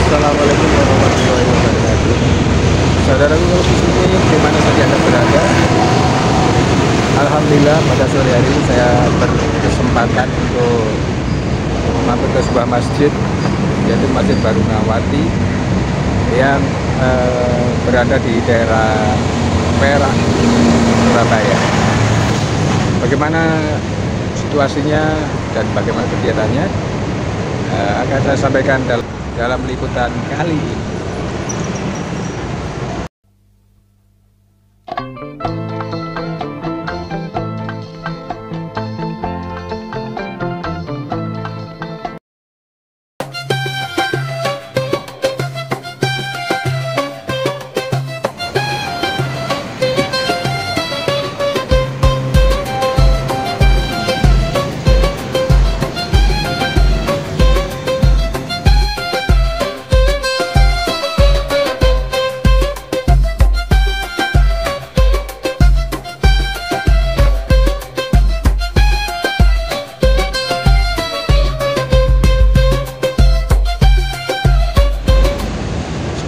Assalamualaikum warahmatullahi wabarakatuh. Saudaraku kalau di sini dimana saja Anda berada, Alhamdulillah pada sore hari ini saya berkesempatan untuk mampir ke sebuah masjid, yaitu Masjid Barunawati yang berada di daerah Perak, Surabaya. Bagaimana situasinya dan bagaimana kegiatannya akan saya sampaikan dalam liputan kali ini.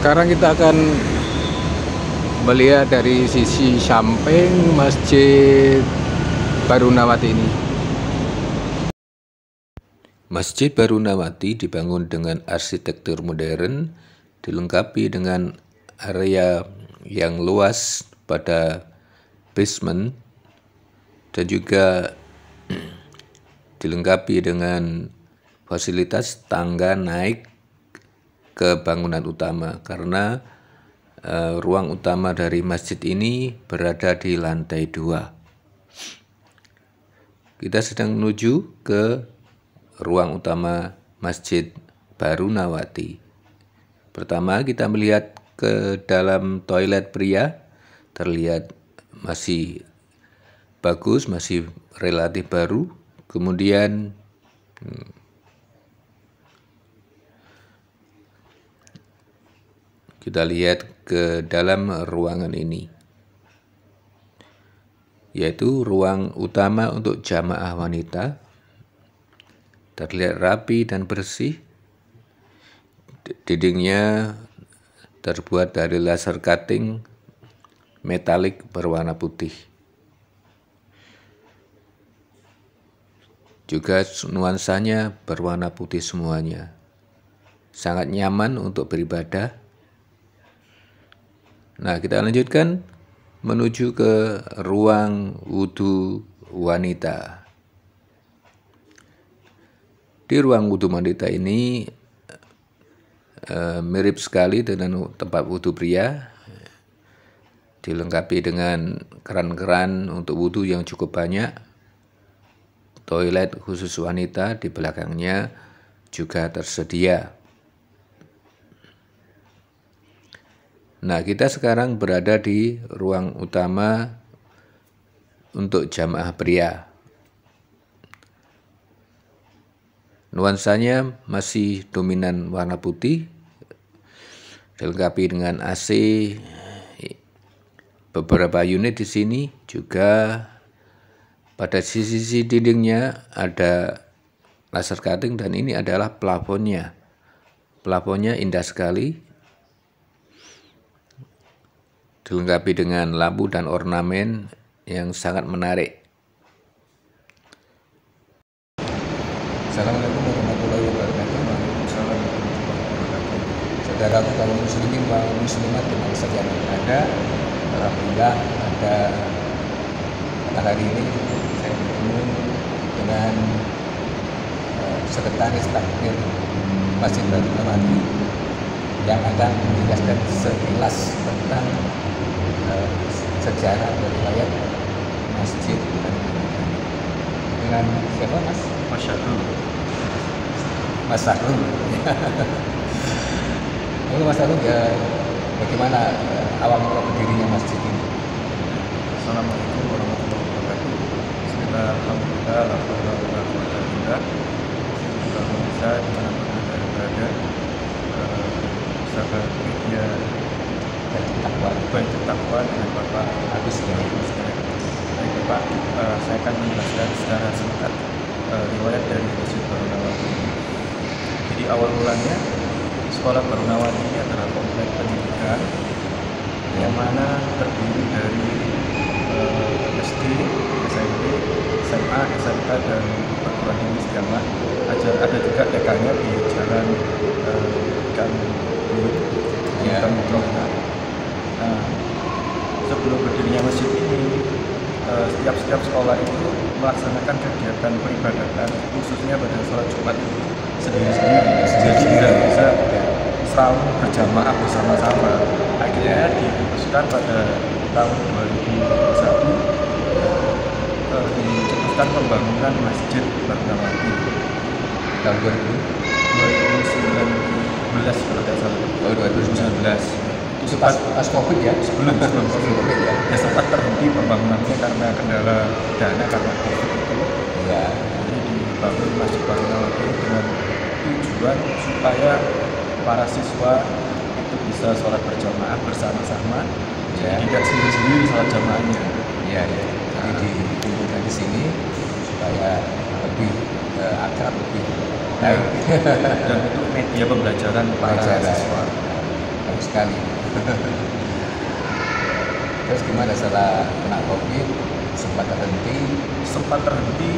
Sekarang kita akan melihat dari sisi samping Masjid Barunawati ini. Masjid Barunawati dibangun dengan arsitektur modern, dilengkapi dengan area yang luas pada basement dan juga dilengkapi dengan fasilitas tangga naik ke bangunan utama, karena ruang utama dari masjid ini berada di lantai 2. Kita sedang menuju ke ruang utama Masjid Barunawati. Pertama kita melihat ke dalam toilet pria, terlihat masih bagus, masih relatif baru. Kemudian kita lihat ke dalam ruangan ini, yaitu ruang utama untuk jamaah wanita. Terlihat rapi dan bersih. Dindingnya terbuat dari laser cutting metalik berwarna putih. Juga nuansanya berwarna putih semuanya. Sangat nyaman untuk beribadah. Nah, kita lanjutkan menuju ke ruang wudhu wanita. Di ruang wudhu wanita ini mirip sekali dengan tempat wudhu pria, dilengkapi dengan keran-keran untuk wudhu yang cukup banyak. Toilet khusus wanita di belakangnya juga tersedia. Nah, kita sekarang berada di ruang utama untuk jamaah pria. Nuansanya masih dominan warna putih, dilengkapi dengan AC. Beberapa unit di sini juga pada sisi dindingnya ada laser cutting, dan ini adalah plafonnya. Plafonnya indah sekali. Dilengkapi dengan lampu dan ornamen yang sangat menarik. Assalamualaikum warahmatullahi wabarakatuh. Waalaikumsalam warahmatullahi wabarakatuh. Saudaraku kaum muslimin wa muslimat dimana saja Anda berada, alhamdulillah pada hari ini saya bertemu dengan sekretaris takmir Masjid Barunawati yang akan menjelaskan sekilas tentang sejarah dan riwayat Masjid Barunawati. Dengan siapa, Mas? Mas Syahrul. Mas Syahrul. Lalu Mas Syahrul, ya, bagaimana awal mula berdirinya masjid ini? Assalamualaikum warahmatullahi wabarakatuh. Bismillah, alhamdulillah, alhamdulillah. Kalau bisa dimanapun Anda berada, sahabat media baik takwa dengan Bapak Agus Bagus. Baik Bapak, saya akan menjelaskan secara singkat riwayat dari Masjid Barunawati. Jadi awal mulanya Sekolah Barunawati ini adalah komplek pendidikan yang mana terdiri dari SD, SMP, SMA, SMK, dan perguruan tinggi Setiawan. Ada juga TK-nya di Jalan Ikan Bulu, Ikan Mutlaka. Nah, sebelum berdirinya masjid ini, setiap sekolah itu melaksanakan kegiatan peribadatan, khususnya pada sholat Jumat itu sendiri-sendiri. Jadi tidak bisa selalu berjamaah bersama-sama. Akhirnya diputuskan pada tahun 2001 dicetuskan pembangunan Masjid Barunawati Tahun 2019 kalau tidak salah. oh 2019 Itu pas COVID ya, sebelum COVID ya. ya sempat terhenti pembangunannya karena kendala dana karena COVID itu. Ya, Jadi dibangun Masjid Barunawati dengan tujuan supaya para siswa itu bisa sholat berjamaah bersama-sama, Ya. tidak sendiri-sendiri sholat jamaahnya. iya ya. Jadi dikumpulkan di sini supaya lebih akrab, lebih baik. Dan itu media pembelajaran para Pembelajaran. siswa. Bagus sekali. Terus gimana setelah kena COVID sempat terhenti? Sempat terhenti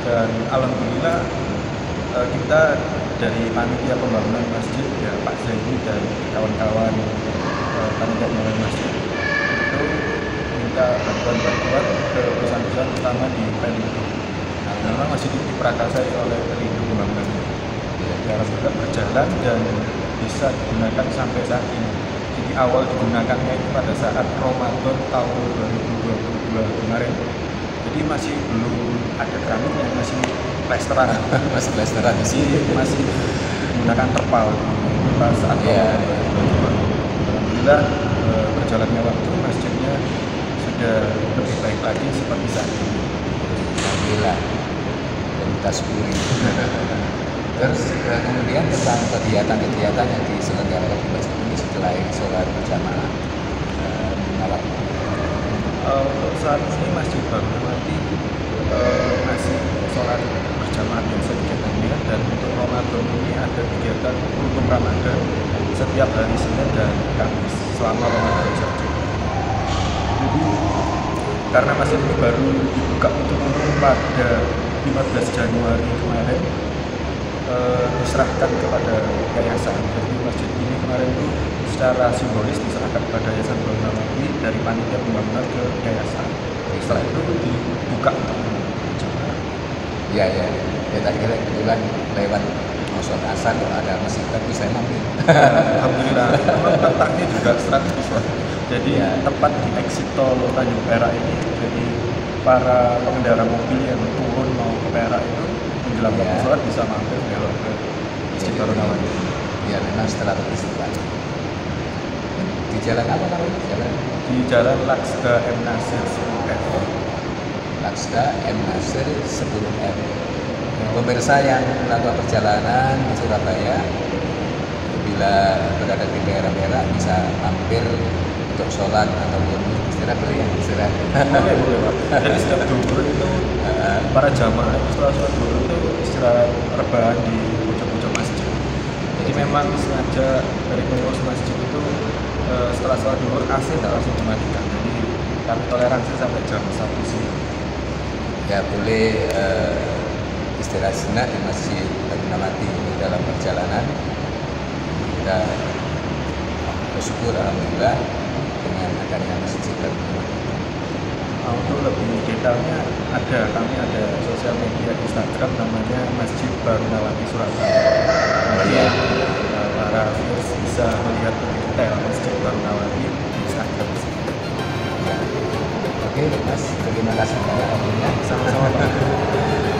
dan alhamdulillah kita dari panitia pembangunan masjid ya Pak Zaini dan kawan-kawan panitia pembangunan masjid itu minta bantuan ke perusahaan-perusahaan utama di Pelindo. Nah, memang masjid itu diprakarsai oleh Pelindo pembangunan. Ya, alhamdulillah berjalan dan bisa digunakan sampai saat ini. Jadi awal digunakannya itu pada saat Ramadan tahun 2022 kemarin. Jadi masih belum ada keramiknya, masih plesteran. Masih plesteran di sini. masih menggunakan terpal pas saat Iya. Alhamdulillah berjalannya waktu masjidnya sudah lebih baik lagi seperti saat ini. Alhamdulillah. Dan kita syukuri. Terus kemudian tentang kegiatan-kegiatan yang diselenggarakan di masjid ini setelah sholat berjamaah malam. Untuk saat ini Masjid Barunawati masih sholat berjamaah biasa kegiatannya, dan untuk Ramadan ini ada kegiatan rukun Ramadan setiap hari Senin dan Kamis selama Ramadan saja. Jadi karena masjid ini baru dibuka untuk umum pada 15 Januari kemarin, diserahkan kepada yayasan. Jadi masjid ini kemarin itu secara simbolis diserahkan kepada Yayasan Barunawati dari panitia pembangunan ke yayasan. Setelah itu dibuka untuk jemaah. Iya ya. Ya tadi kebetulan lewat sholat asar kalau ada masjid bagus saya mampir. Alhamdulillah, memang letaknya juga strategis Pak. Jadi Ya. tepat di exit tol Tanjung Perak ini, jadi para pengendara mobil yang turun mau ke Perak itu menjelang waktu Ya. sholat bisa mampir belok ke Masjid Barunawati. Ya memang strategis Pak. Di jalan apa namanya? Jalan Di Jalan Laksda M. Nasir 10F. Laksda M. Nasir 10M. Pemirsa yang melakukan perjalanan di Surabaya, bila berada di daerah Perak bisa mampir untuk sholat ataupun istirahat dulu ya, istirahat. Boleh Pak. Jadi setiap duhur itu para jamaah itu setelah sholat duhur itu istirahat rebahan di pojok-pojok masjid. Jadi memang sengaja dari pengurus masjid itu setelah sholat duhur AC tidak langsung dimatikan. Jadi kami toleransi sampai jam 1 siang. Ya boleh istirahat sejenak di Masjid Barunawati dalam perjalanan. Kita bersyukur alhamdulillah dengan adanya Masjid Barunawati. Untuk lebih detailnya kami ada sosial media Instagram namanya Masjid Barunawati Surabaya. Iya. Para viewers bisa melihat lebih detail Masjid Barunawati di Instagram. Ya. Oke Mas, terima kasih banyak waktunya. Sama-sama Pak.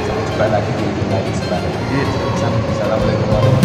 Sampai jumpa lagi di lain kesempatan. Iya, sama. Assalamualaikum warahmatullahi wabarakatuh.